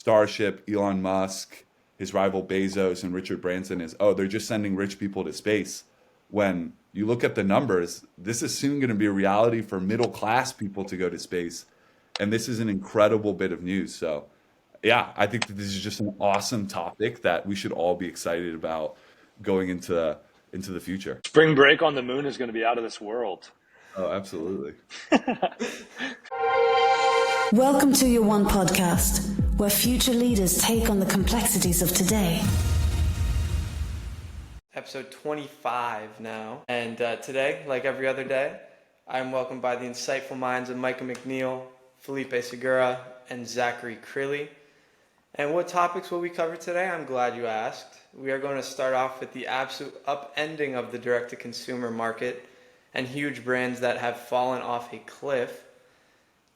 Starship, Elon Musk, his rival Bezos, and Richard Branson is, oh, they're just sending rich people to space. When you look at the numbers, this is soon going to be a reality for middle class people to go to space. And this is an incredible bit of news. So, yeah, I think that this is just an awesome topic that we should all be excited about going into the future. Spring break on the moon is going to be out of this world. Oh, absolutely. Welcome to Your One Podcast, where future leaders take on the complexities of today. Episode 25 now. And today, like every other day, I'm welcomed by the insightful minds of Micah McNeil, Felipe Segura, and Zachary Crilly. And what topics will we cover today? I'm glad you asked. We are going to start off with the absolute upending of the direct-to-consumer market and huge brands that have fallen off a cliff.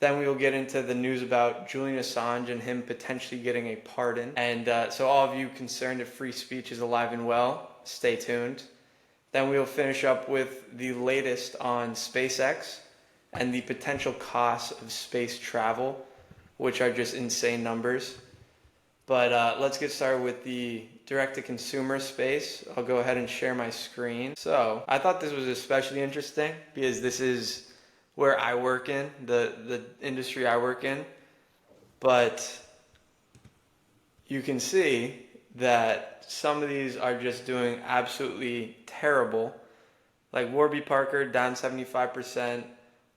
Then we will get into the news about Julian Assange and him potentially getting a pardon. And so all of you concerned if free speech is alive and well, stay tuned. Then we will finish up with the latest on SpaceX and the potential costs of space travel, which are just insane numbers. But let's get started with the direct-to-consumer space. I'll go ahead and share my screen. So I thought this was especially interesting because this is where I work in, the industry I work in. But you can see that some of these are just doing absolutely terrible. Like Warby Parker down 75%,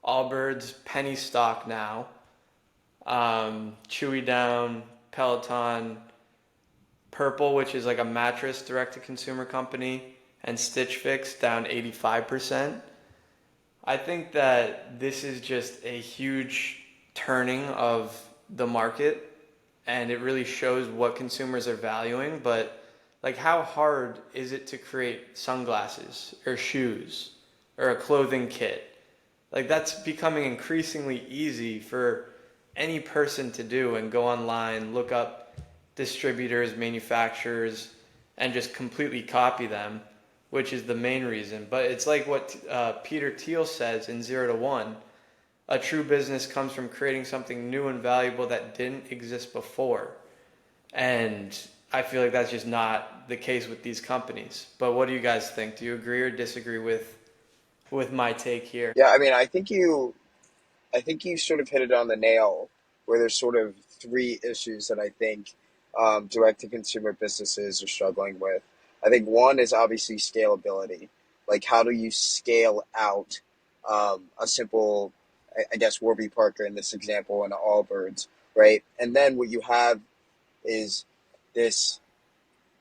Allbirds penny stock now, Chewy down, Peloton, Purple, which is like a mattress direct-to-consumer company, and Stitch Fix down 85%. I think that this is just a huge turning of the market, and it really shows what consumers are valuing. But like, how hard is it to create sunglasses or shoes or a clothing kit? Like, that's becoming increasingly easy for any person to do and go online, look up distributors, manufacturers, and just completely copy them, which is the main reason. But it's like what Peter Thiel says in 0 to 1. A true business comes from creating something new and valuable that didn't exist before. And I feel like that's just not the case with these companies. But what do you guys think? Do you agree or disagree with my take here? Yeah, I mean, I think you sort of hit it on the nail, where there's sort of three issues that I think direct-to-consumer businesses are struggling with. I think one is obviously scalability. Like, how do you scale out a simple, I guess, Warby Parker in this example, and Allbirds, right? And then what you have is this.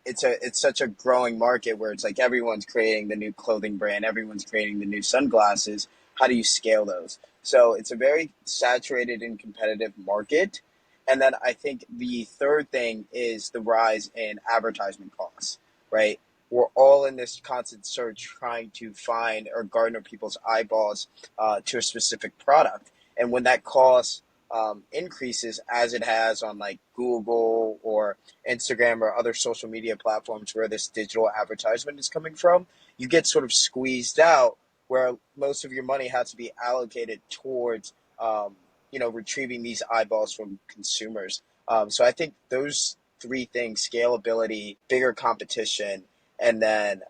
It's such a growing market where it's like everyone's creating the new clothing brand, everyone's creating the new sunglasses. How do you scale those? So it's a very saturated and competitive market. And then I think the third thing is the rise in advertisement costs, right? We're all in this constant search trying to find or garner people's eyeballs to a specific product. And when that cost increases, as it has on like Google or Instagram or other social media platforms where this digital advertisement is coming from, you get sort of squeezed out, where most of your money has to be allocated towards retrieving these eyeballs from consumers. So I think those three things: scalability, bigger competition, and then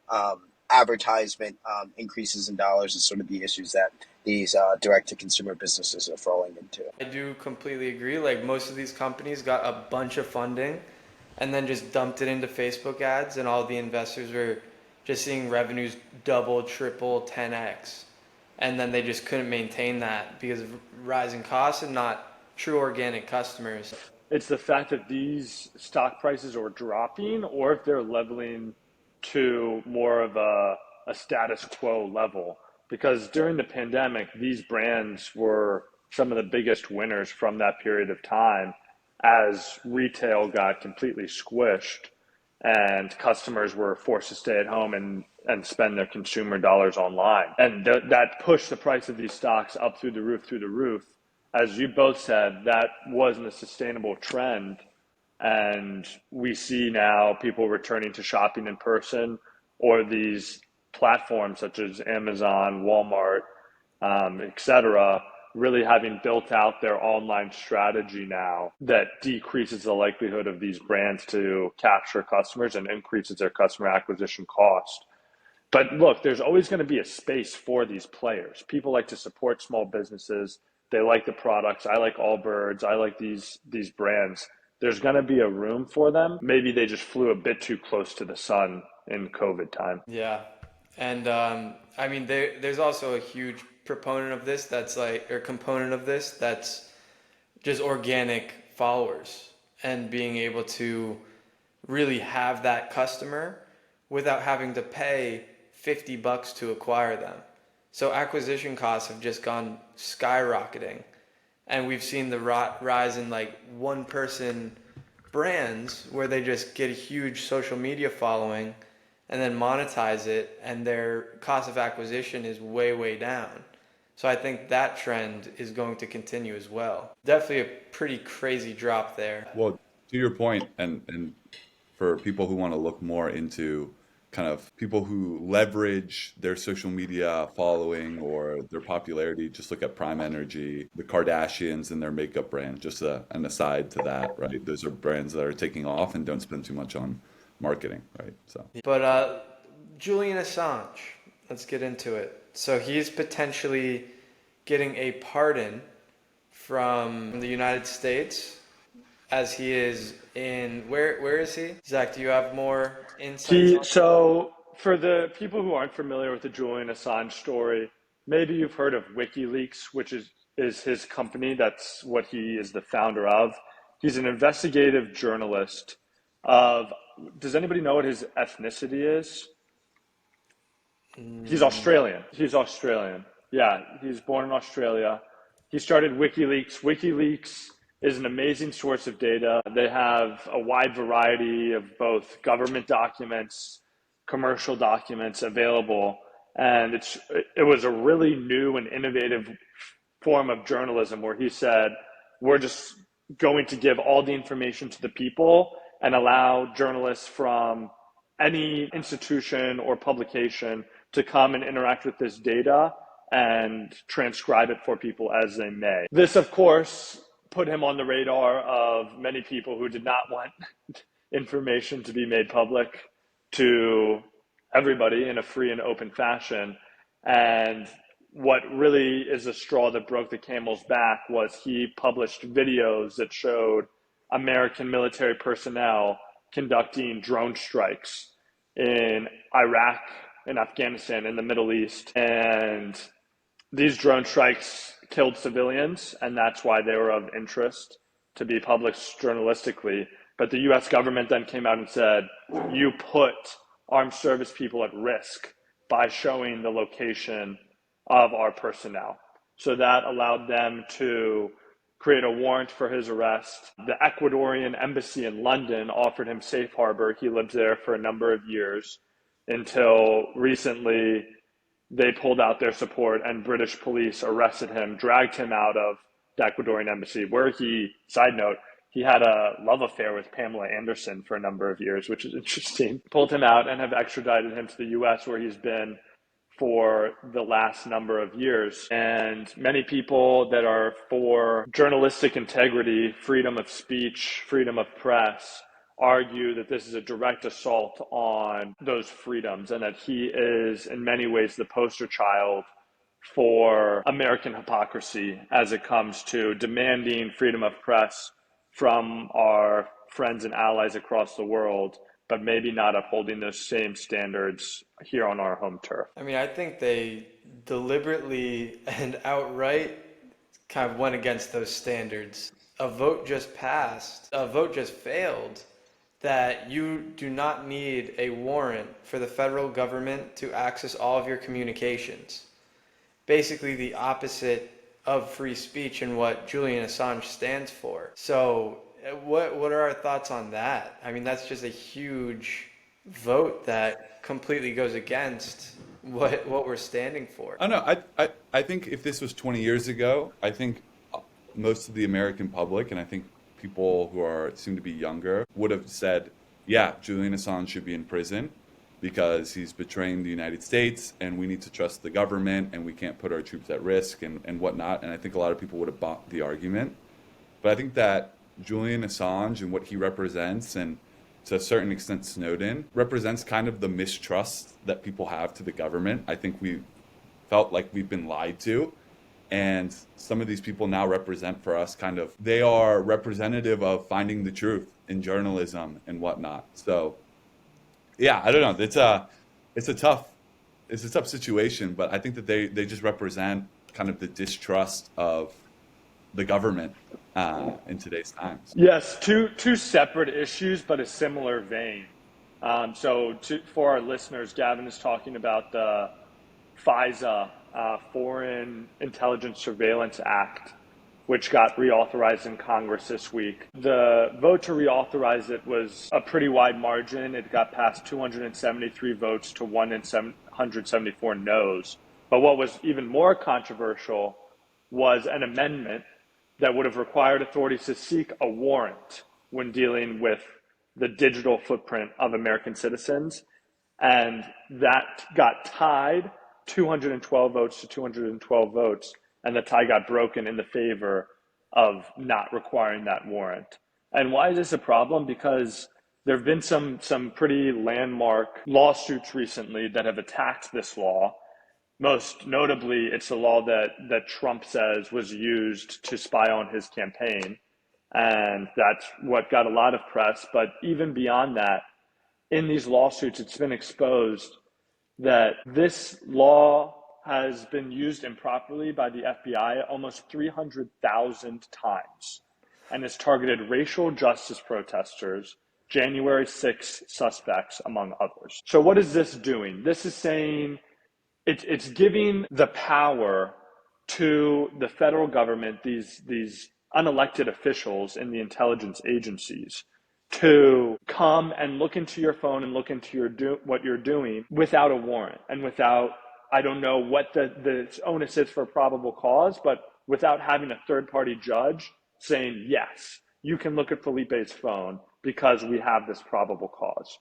advertisement increases in dollars, is sort of the issues that these direct-to-consumer businesses are falling into. I do completely agree. Like, most of these companies got a bunch of funding and then just dumped it into Facebook ads, and all the investors were just seeing revenues double, triple, 10x. And then they just couldn't maintain that because of rising costs and not true organic customers. It's the fact that these stock prices are dropping, or if they're leveling to more of a status quo level. Because during the pandemic, these brands were some of the biggest winners from that period of time, as retail got completely squished and customers were forced to stay at home and spend their consumer dollars online. And that pushed the price of these stocks up through the roof. As you both said, that wasn't a sustainable trend. And we see now people returning to shopping in person, or these platforms such as Amazon, Walmart, etc., really having built out their online strategy now that decreases the likelihood of these brands to capture customers and increases their customer acquisition cost. But look, there's always going to be a space for these players. People like to support small businesses. They like the products. I like Allbirds. I like these brands. There's going to be a room for them. Maybe they just flew a bit too close to the sun in COVID time. Yeah. And I mean, there's also a huge proponent of this component of this that's just organic followers and being able to really have that customer without having to pay $50 to acquire them. So acquisition costs have just gone skyrocketing. And we've seen the rise in like one person brands where they just get a huge social media following and then monetize it, and their cost of acquisition is way, way down. So I think that trend is going to continue as well. Definitely a pretty crazy drop there. Well, to your point, and for people who want to look more into kind of people who leverage their social media following or their popularity, just look at Prime Energy, the Kardashians and their makeup brand, just an aside to that, right? Those are brands that are taking off and don't spend too much on marketing, right? So, But Julian Assange, let's get into it. So he's potentially getting a pardon from the United States as he is in, where is he? Zach, do you have more insights? So for the people who aren't familiar with the Julian Assange story, maybe you've heard of WikiLeaks, which is his company. That's what he is the founder of. He's an investigative journalist of, does anybody know what his ethnicity is? He's Australian. He's Australian. Yeah, he's born in Australia. He started WikiLeaks. WikiLeaks is an amazing source of data. They have a wide variety of both government documents, commercial documents available. And it was a really new and innovative form of journalism where he said, we're just going to give all the information to the people and allow journalists from any institution or publication to come and interact with this data and transcribe it for people as they may. This, of course, put him on the radar of many people who did not want information to be made public to everybody in a free and open fashion. And what really is the straw that broke the camel's back was he published videos that showed American military personnel conducting drone strikes in Iraq, in Afghanistan, in the Middle East. And these drone strikes killed civilians, and that's why they were of interest to be published journalistically. But the US government then came out and said, you put armed service people at risk by showing the location of our personnel. So that allowed them to create a warrant for his arrest. The Ecuadorian embassy in London offered him safe harbor. He lived there for a number of years until recently they pulled out their support and British police arrested him, dragged him out of the Ecuadorian embassy, where he, side note, he had a love affair with Pamela Anderson for a number of years, which is interesting. Pulled him out and have extradited him to the US, where he's been for the last number of years. And many people that are for journalistic integrity, freedom of speech, freedom of press, argue that this is a direct assault on those freedoms and that he is in many ways the poster child for American hypocrisy as it comes to demanding freedom of press from our friends and allies across the world, but maybe not upholding those same standards here on our home turf. I mean, I think they deliberately and outright kind of went against those standards. A vote just passed, a vote just failed, that you do not need a warrant for the federal government to access all of your communications. Basically the opposite of free speech and what Julian Assange stands for. So what are our thoughts on that? I mean, that's just a huge vote that completely goes against what we're standing for. I don't know. I think if this was 20 years ago, I think most of the American public, and I think people who are soon to be younger, would have said, yeah, Julian Assange should be in prison. because he's betraying the United States and we need to trust the government and we can't put our troops at risk and whatnot. And I think a lot of people would have bought the argument. But I think that Julian Assange and what he represents, and to a certain extent Snowden, represents kind of the mistrust that people have to the government. I think we felt like we've been lied to. And some of these people now represent for us kind of, they are representative of finding the truth in journalism and whatnot. So yeah, I don't know. It's a tough situation, but I think that they just represent kind of the distrust of the government in today's times. Yes, two separate issues, but a similar vein. For our listeners, Gavin is talking about the FISA, Foreign Intelligence Surveillance Act, which got reauthorized in Congress this week. The vote to reauthorize it was a pretty wide margin. It got past 273 votes to 174 no's. But what was even more controversial was an amendment that would have required authorities to seek a warrant when dealing with the digital footprint of American citizens. And that got tied 212 votes to 212 votes. And the tie got broken in the favor of not requiring that warrant. And why is this a problem? Because there have been some pretty landmark lawsuits recently that have attacked this law. Most notably, it's a law that Trump says was used to spy on his campaign. And that's what got a lot of press. But even beyond that, in these lawsuits, it's been exposed that this law has been used improperly by the FBI almost 300,000 times and has targeted racial justice protesters, January 6 suspects, among others. So what is this doing? This is saying it's giving the power to the federal government, these unelected officials in the intelligence agencies, to come and look into your phone and look into what you're doing without a warrant and without, I don't know what the onus is for probable cause, but without having a third-party judge saying, yes, you can look at Felipe's phone because we have this probable cause.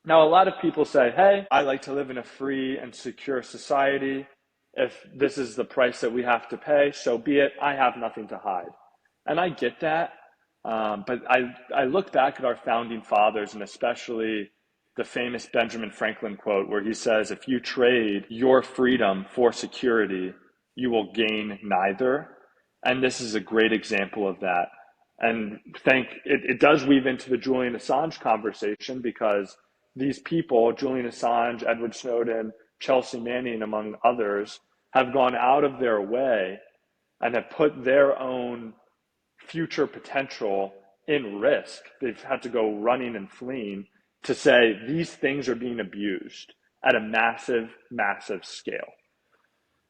Now, a lot of people say, hey, I like to live in a free and secure society. If this is the price that we have to pay, so be it. I have nothing to hide. And I get that. But I look back at our founding fathers, and especially the famous Benjamin Franklin quote where he says, if you trade your freedom for security, you will gain neither. And this is a great example of that. And it does weave into the Julian Assange conversation, because these people, Julian Assange, Edward Snowden, Chelsea Manning, among others, have gone out of their way and have put their own future potential in risk. They've had to go running and fleeing to say these things are being abused at a massive, massive scale.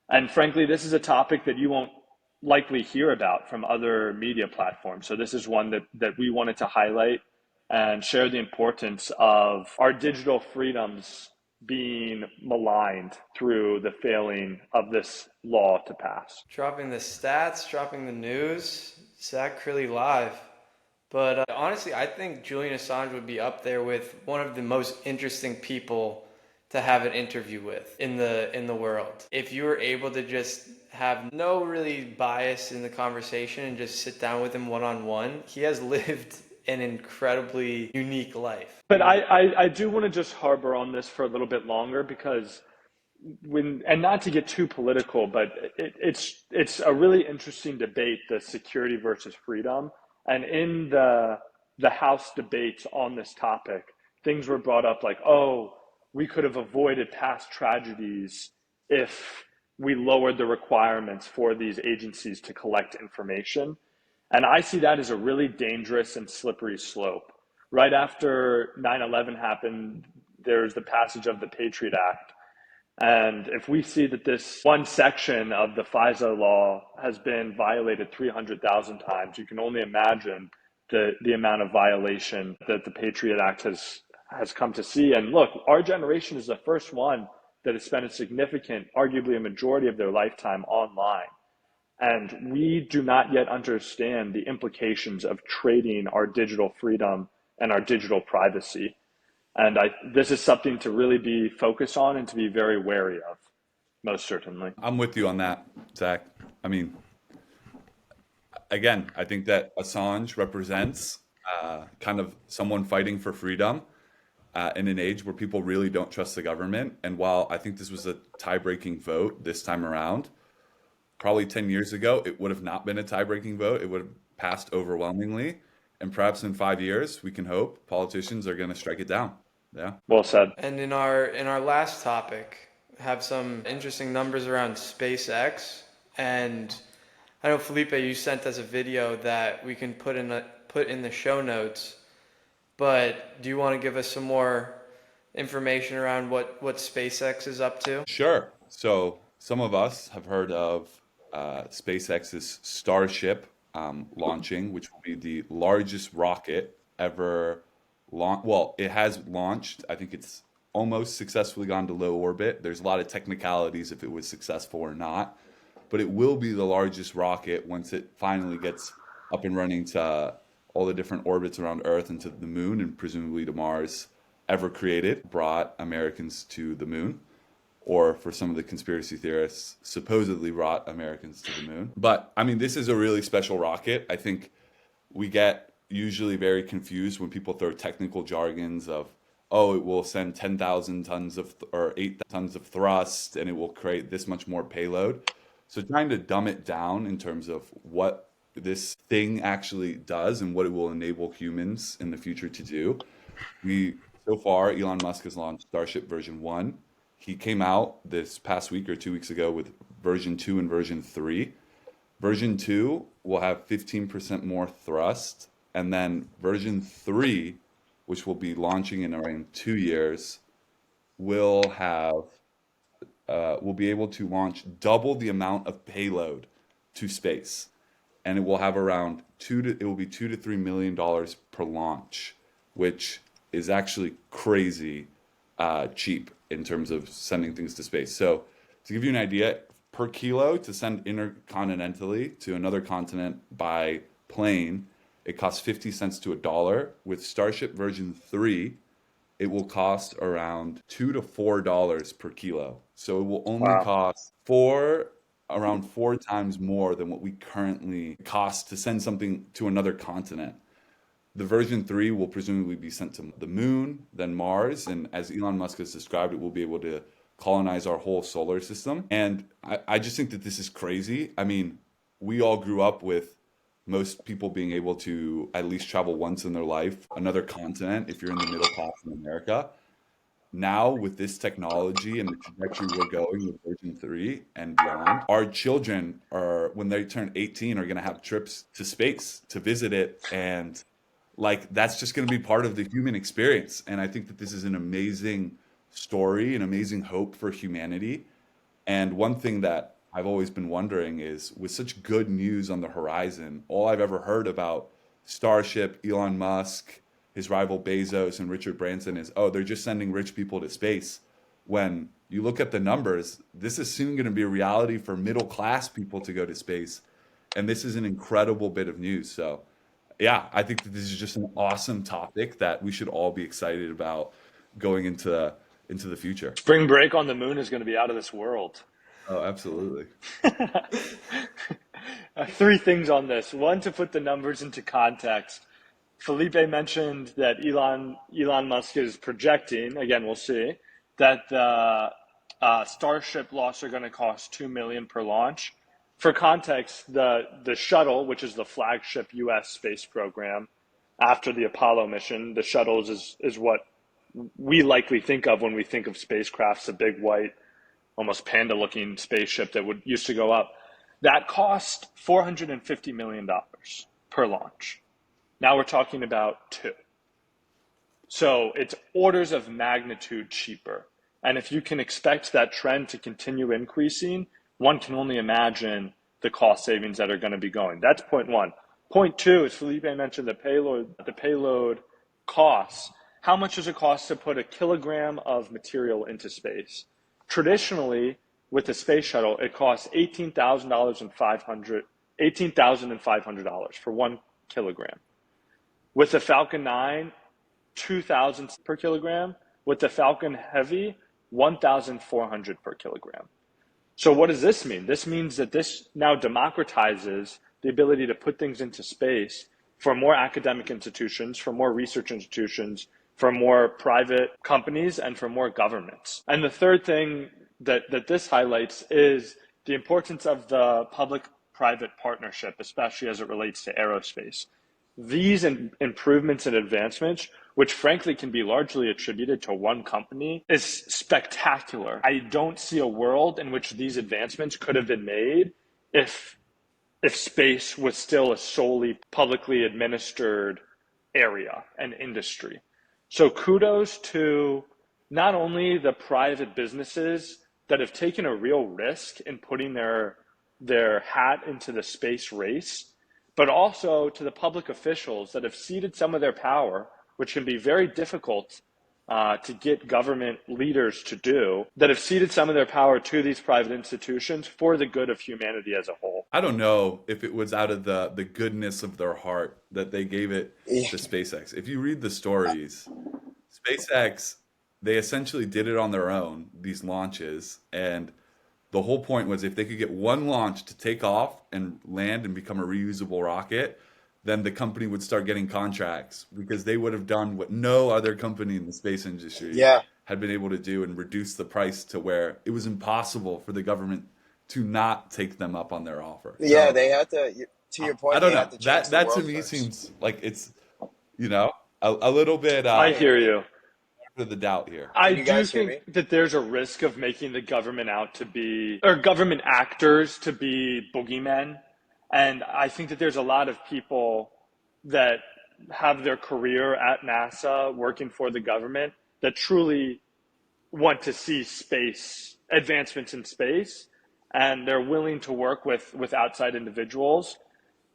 And frankly, this is a topic that you won't likely hear about from other media platforms. So this is one that we wanted to highlight and share the importance of our digital freedoms being maligned through the failing of this law to pass. Dropping the stats, dropping the news, Zach Crilly live. But honestly, I think Julian Assange would be up there with one of the most interesting people to have an interview with in the world. If you were able to just have no really bias in the conversation and just sit down with him one-on-one, he has lived an incredibly unique life. But I do want to just harbor on this for a little bit longer, because and not to get too political, but it's a really interesting debate, the security versus freedom. And in the House debates on this topic, things were brought up like, oh, we could have avoided past tragedies if we lowered the requirements for these agencies to collect information. And I see that as a really dangerous and slippery slope. Right after 9/11 happened, there's the passage of the Patriot Act. And if we see that this one section of the FISA law has been violated 300,000 times, you can only imagine the amount of violation that the Patriot Act has come to see. And look, our generation is the first one that has spent a significant, arguably a majority of their lifetime online. And we do not yet understand the implications of trading our digital freedom and our digital privacy. And this is something to really be focused on and to be very wary of, most certainly. I'm with you on that, Zach. I mean, again, I think that Assange represents kind of someone fighting for freedom in an age where people really don't trust the government. And while I think this was a tie-breaking vote this time around, probably 10 years ago, it would have not been a tie-breaking vote. It would have passed overwhelmingly. And perhaps in 5 years, we can hope politicians are going to strike it down. Yeah. Well said. And in our last topic, have some interesting numbers around SpaceX. And I know, Felipe, you sent us a video that we can put in the show notes. But do you want to give us some more information around what SpaceX is up to? Sure. So some of us have heard of SpaceX's Starship launching, which will be the largest rocket ever launched. Well, it has launched. I think it's almost successfully gone to low orbit. There's a lot of technicalities if it was successful or not, but it will be the largest rocket once it finally gets up and running to all the different orbits around Earth and to the moon and presumably to Mars ever created, brought Americans to the moon, or for some of the conspiracy theorists, supposedly brought Americans to the moon. But I mean, this is a really special rocket. I think we get usually very confused when people throw technical jargons of, oh, it will send 10,000 tons of or 8 tons of thrust and it will create this much more payload. So trying to dumb it down in terms of what this thing actually does and what it will enable humans in the future to do. So far, Elon Musk has launched Starship version 1. He came out this past week or 2 weeks ago with version 2 and version 3. Version 2 will have 15% more thrust, and then version 3, which will be launching in around 2 years, will be able to launch double the amount of payload to space, and it will have around it will be $2 to $3 million per launch, which is actually crazy cheap in terms of sending things to space. So to give you an idea, per kilo to send intercontinentally to another continent by plane, it costs 50 cents to $1. With Starship version 3, it will cost around $2 to $4 per kilo. So it will only cost around 4 times more than what we currently cost to send something to another continent. The version 3 will presumably be sent to the moon, then Mars, and as Elon Musk has described, it will be able to colonize our whole solar system. And I just think that this is crazy. I mean, we all grew up with most people being able to at least travel once in their life, another continent, if you're in the middle class in America. Now, with this technology and the trajectory we're going with version 3 and beyond, our children are, when they turn 18, are going to have trips to space to visit it. And like, that's just going to be part of the human experience. And I think that this is an amazing story, an amazing hope for humanity. And one thing that I've always been wondering is, with such good news on the horizon, all I've ever heard about Starship, Elon Musk, his rival Bezos, and Richard Branson is, oh, they're just sending rich people to space. When you look at the numbers, this is soon going to be a reality for middle class people to go to space. And this is an incredible bit of news. So yeah, I think that this is just an awesome topic that we should all be excited about going into the future. Spring break on the moon is going to be out of this world. Oh, absolutely. 3 things on this. One, to put the numbers into context. Felipe mentioned that Elon Musk is projecting, again, we'll see, that the Starship loss are going to cost $2 million per launch. For context, the shuttle, which is the flagship U.S. space program after the Apollo mission, the shuttles is what we likely think of when we think of spacecrafts, a big white, almost panda-looking spaceship that used to go up. That cost $450 million per launch. Now we're talking about 2. So it's orders of magnitude cheaper. And if you can expect that trend to continue increasing, one can only imagine the cost savings that are going to be going. That's point 1. Point 2, as Felipe mentioned, the payload costs. How much does it cost to put a kilogram of material into space? Traditionally, with the space shuttle, it costs $18,500 for 1 kilogram. With the Falcon 9, 2,000 per kilogram. With the Falcon Heavy, 1,400 per kilogram. So what does this mean? This means that this now democratizes the ability to put things into space for more academic institutions, for more research institutions, for more private companies, and for more governments. And the third thing that this highlights is the importance of the public-private partnership, especially as it relates to aerospace. These improvements and advancements, which frankly can be largely attributed to one company, is spectacular. I don't see a world in which these advancements could have been made if space was still a solely publicly administered area and industry. So kudos to not only the private businesses that have taken a real risk in putting their hat into the space race, but also to the public officials that have ceded some of their power, which can be very difficult to get government leaders to do, that have ceded some of their power to these private institutions for the good of humanity as a whole. I don't know if it was out of the goodness of their heart that they gave it to SpaceX. If you read the stories, SpaceX, they essentially did it on their own, these launches, and the whole point was if they could get one launch to take off and land and become a reusable rocket, then the company would start getting contracts because they would have done what no other company in the space industry had been able to do and reduce the price to where it was impossible for the government to not take them up on their offer. Yeah, So they had to your point, I don't they know. had to change the That to world me first. seems like it's, a little bit I hear you. of the doubt here. I Can you do guys hear me? think that there's a risk of making the government out to be, or government actors to be boogeymen. And I think that there's a lot of people that have their career at NASA working for the government that truly want to see space advancements in space, and they're willing to work with outside individuals.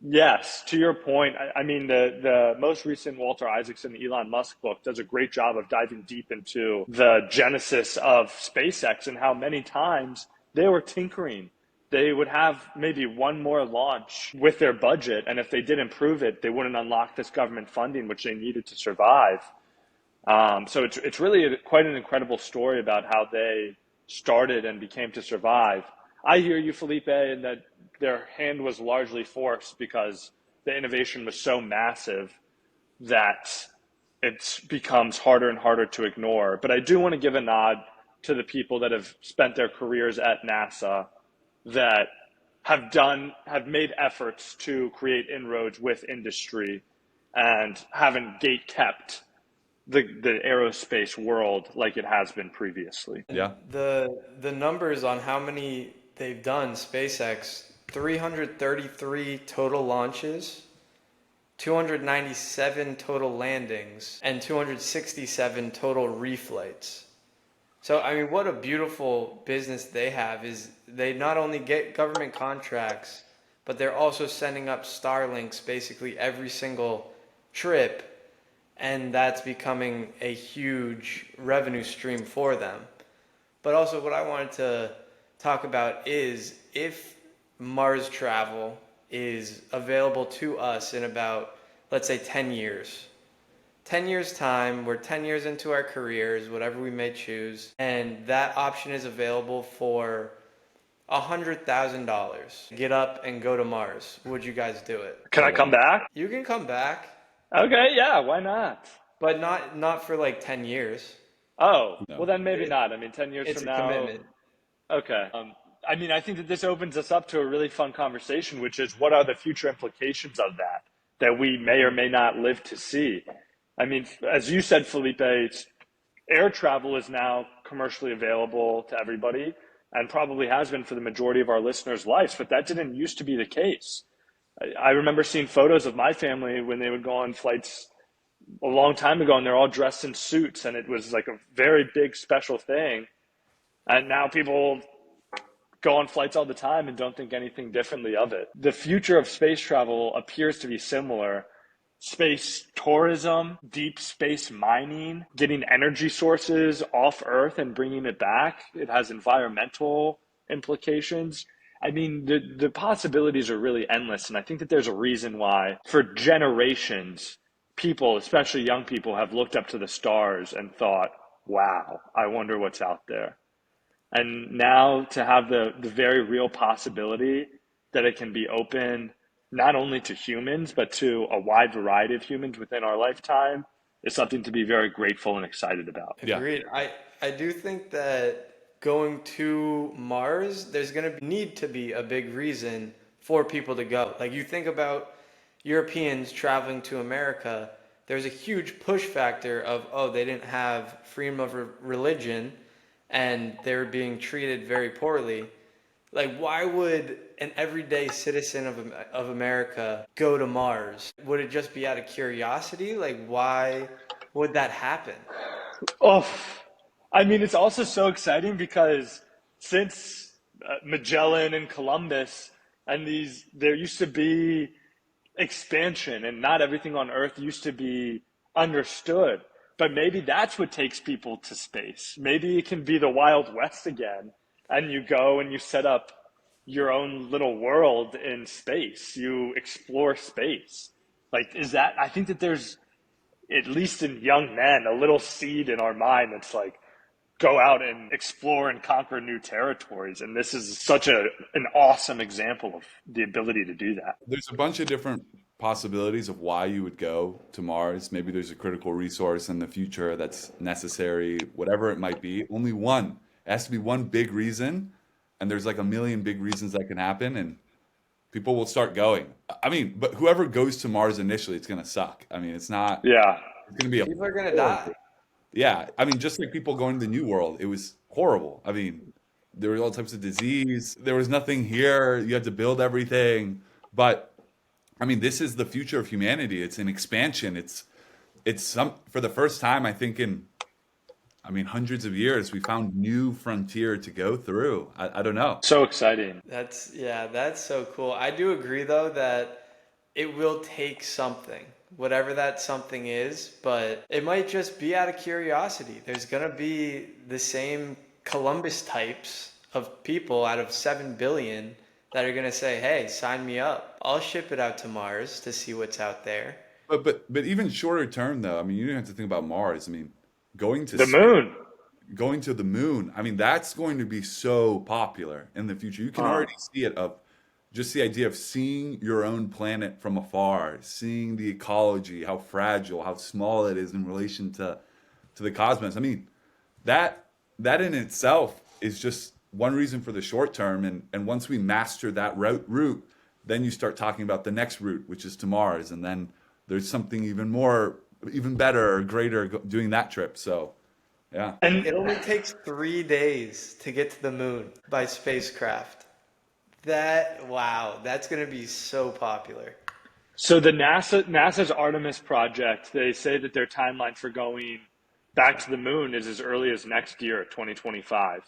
Yes, to your point, I mean, the most recent Walter Isaacson, Elon Musk book does a great job of diving deep into the genesis of SpaceX and how many times they were tinkering. They would have maybe one more launch with their budget, and if they did improve it, they wouldn't unlock this government funding, which they needed to survive. So it's really quite an incredible story about how they started and became to survive. I hear you, Felipe, in that their hand was largely forced because the innovation was so massive that it becomes harder and harder to ignore. But I do want to give a nod to the people that have spent their careers at NASA that have made efforts to create inroads with industry and haven't gate kept the aerospace world like it has been previously. Yeah. The numbers on how many they've done, SpaceX, 333 total launches, 297 total landings, and 267 total reflights. So, I mean, what a beautiful business they have is they not only get government contracts, but they're also sending up Starlinks basically every single trip, and that's becoming a huge revenue stream for them. But also what I wanted to talk about is if Mars travel is available to us in about, let's say, 10 years. 10 years time, we're 10 years into our careers, whatever we may choose, and that option is available for $100,000. Get up and go to Mars. Would you guys do it? Can I come back? You can come back, Okay, yeah, why not? but not for like 10 years. Oh, No. well then maybe not. I mean, 10 years It's from a now. commitment. Okay. I mean, I think that this opens us up to a really fun conversation, which is what are the future implications of that we may or may not live to see. I mean, as you said, Felipe, air travel is now commercially available to everybody and probably has been for the majority of our listeners' lives, but that didn't used to be the case. I remember seeing photos of my family when they would go on flights a long time ago and they're all dressed in suits and it was like a very big special thing. And now people go on flights all the time and don't think anything differently of it. The future of space travel appears to be similar. Space tourism, deep space mining, getting energy sources off Earth and bringing it back. It has environmental implications. I mean, the possibilities are really endless. And I think that there's a reason why, for generations, people, especially young people, have looked up to the stars and thought, wow, I wonder what's out there. And now to have the very real possibility that it can be open not only to humans, but to a wide variety of humans within our lifetime is something to be very grateful and excited about. Yeah. Agreed. I do think that going to Mars, there's going to need to be a big reason for people to go. Like you think about Europeans traveling to America, there's a huge push factor of, oh, they didn't have freedom of religion and they were being treated very poorly. Like, why would an everyday citizen of America go to Mars? Would it just be out of curiosity? Like, why would that happen? Oh, I mean, it's also so exciting because since Magellan and Columbus and there used to be expansion and not everything on Earth used to be understood. But maybe that's what takes people to space. Maybe it can be the Wild West again, and you go and you set up your own little world in space. You explore space. Like, I think that there's, at least in young men, a little seed in our mind that's like, go out and explore and conquer new territories. And this is such an awesome example of the ability to do that. There's a bunch of different possibilities of why you would go to Mars. Maybe there's a critical resource in the future that's necessary, whatever it might be. Only one. It has to be one big reason, and there's like a million big reasons that can happen, and people will start going. I mean, but whoever goes to Mars initially, it's going to suck. I mean, it's not, Yeah. it's going to be a People are going to horrible. die. Yeah, I mean, just like people going to the New World, it was horrible. I mean, there were all types of disease. There was nothing here. You had to build everything. But I mean, this is the future of humanity. It's an expansion. It's some for the first time, I think in, I mean, hundreds of years, we found new frontier to go through. I don't know. So exciting. That's so cool. I do agree though that it will take something, whatever that something is, but it might just be out of curiosity. There's gonna be the same Columbus types of people out of 7 billion that are gonna say, hey, sign me up. I'll ship it out to Mars to see what's out there. But even shorter term though, I mean, you don't have to think about Mars. I mean, going to The moon. going to the moon, I mean, that's going to be so popular in the future. You can already see it of just the idea of seeing your own planet from afar, seeing the ecology, how fragile, how small it is in relation to the cosmos. I mean, that in itself is just one reason for the short term. And once we master that route, then you start talking about the next route, which is to Mars. And then there's something even better or greater doing that trip. So, yeah. And It only takes 3 days to get to the moon by spacecraft. Wow, that's gonna be so popular. so NASA's Artemis project, they say that their timeline for going back to the moon is as early as next year, 2025.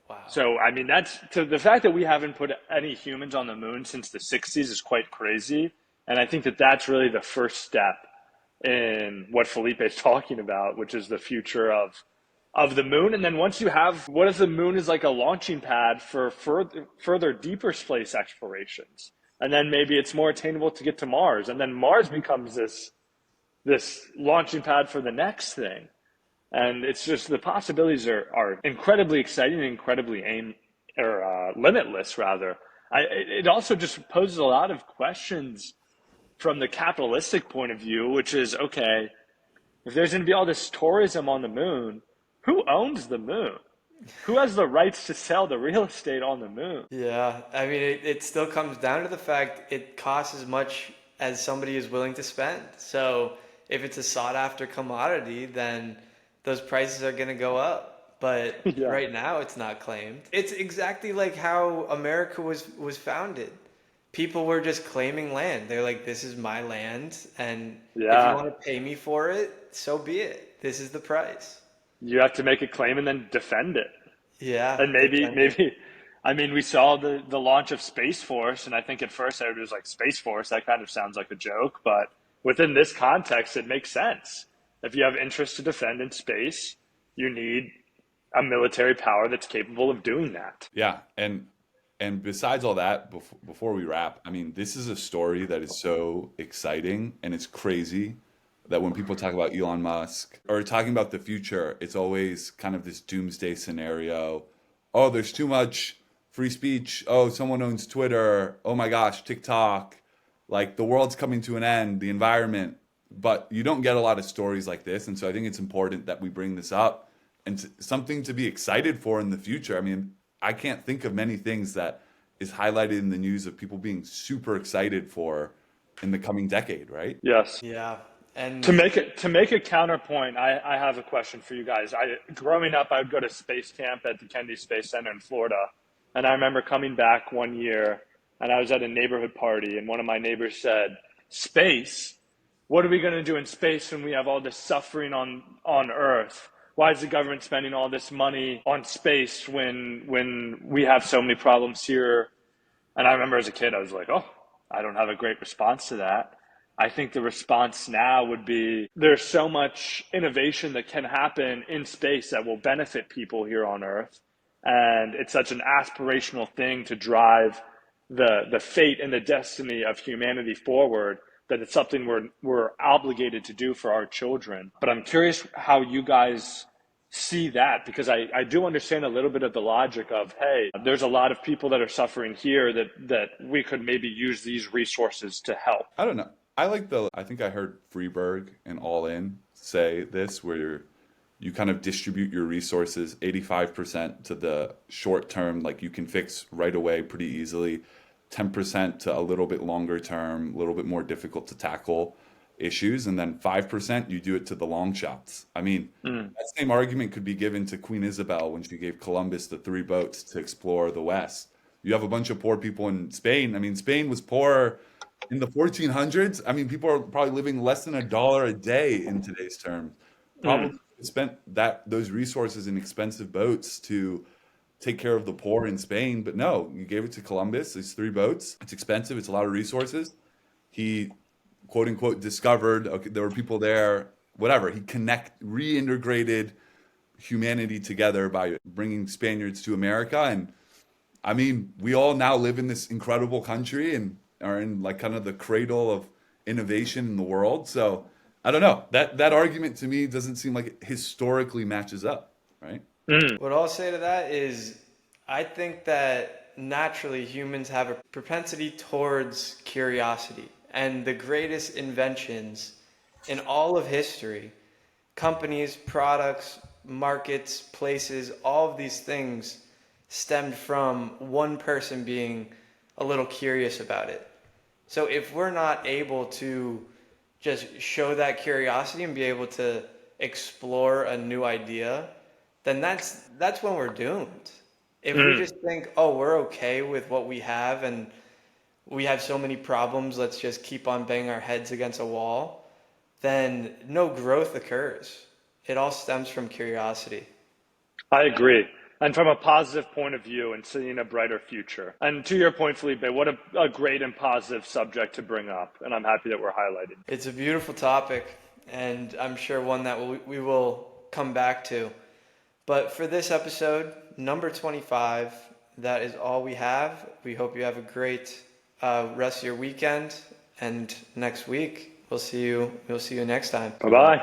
Wow. So, I mean, that's to the fact that we haven't put any humans on the moon since the 60s is quite crazy. And I think that that's really the first step in what Felipe is talking about, which is the future of the moon. And then once you have, what if the moon is like a launching pad for further deeper space explorations? And then maybe it's more attainable to get to Mars. And then Mars becomes this launching pad for the next thing. And it's just the possibilities are incredibly exciting and incredibly limitless, rather. It also just poses a lot of questions from the capitalistic point of view, which is, okay, if there's going to be all this tourism on the moon, who owns the moon? Who has the rights to sell the real estate on the moon? Yeah, I mean, it still comes down to the fact it costs as much as somebody is willing to spend. So if it's a sought after commodity, then those prices are going to go up. But Yeah. right now it's not claimed. It's exactly like how America was founded. People were just claiming land. They're like, this is my land, and if you Yeah. want to pay me for it, so be it. This is the price. You have to make a claim and then defend it. Yeah. And I mean, we saw the launch of Space Force, and I think at first everybody was like, Space Force, that kind of sounds like a joke. But within this context, it makes sense. If you have interest to defend in space, you need a military power that's capable of doing that. Yeah, and besides all that, before we wrap, I mean, this is a story that is so exciting and it's crazy that when people talk about Elon Musk or talking about the future, it's always kind of this doomsday scenario. Oh, there's too much free speech. Oh, someone owns Twitter. Oh my gosh, TikTok. Like the world's coming to an end, the environment. But you don't get a lot of stories like this. And so I think it's important that we bring this up and something to be excited for in the future. I mean, I can't think of many things that is highlighted in the news of people being super excited for in the coming decade, right? Yes. Yeah. To And make a counterpoint, I have a question for you guys. Growing up, I would go to space camp at the Kennedy Space Center in Florida, and I remember coming back one year, and I was at a neighborhood party, and one of my neighbors said, "Space? What are we going to do in space when we have all this suffering on Earth? Why is the government spending all this money on space when we have so many problems here?" And I remember as a kid, I was like, "Oh, I don't have a great response to that." I think the response now would be there's so much innovation that can happen in space that will benefit people here on Earth. And it's such an aspirational thing to drive the fate and the destiny of humanity forward that it's something we're obligated to do for our children. But I'm curious how you guys see that, because I do understand a little bit of the logic of, hey, there's a lot of people that are suffering here that we could maybe use these resources to help. I don't know. I think I heard Freeberg and All In say this, where you kind of distribute your resources 85% to the short term, like you can fix right away pretty easily, 10% to a little bit longer term, a little bit more difficult to tackle issues, and then 5% you do it to the long shots. I mean, that same argument could be given to Queen Isabel when she gave Columbus the 3 boats to explore the West. You have a bunch of poor people in Spain. I mean, Spain was poor in the 1400s. I mean, people are probably living less than $1 a day in today's terms. Probably spent those resources in expensive boats to take care of the poor in Spain. But no, you gave it to Columbus, these 3 boats. It's expensive, it's a lot of resources. He quote unquote discovered, okay, there were people there, whatever. He reintegrated humanity together by bringing Spaniards to America. And I mean, we all now live in this incredible country and are in like kind of the cradle of innovation in the world. So I don't know. That argument to me doesn't seem like it historically matches up, right? what I'll say to that is I think that naturally humans have a propensity towards curiosity. And the greatest inventions in all of history, companies, products, markets, places, all of these things stemmed from one person being a little curious about it. So if we're not able to just show that curiosity and be able to explore a new idea, then that's when we're doomed. If we just think, oh, we're okay with what we have and we have so many problems, let's just keep on banging our heads against a wall, then no growth occurs. It all stems from curiosity. I agree. And from a positive point of view and seeing a brighter future. And to your point, Felipe, what a great and positive subject to bring up. And I'm happy that we're highlighting. It's a beautiful topic, and I'm sure one that we will come back to. But for this episode, number 25, that is all we have. We hope you have a great rest of your weekend, and next week we'll see you next time. Bye-bye.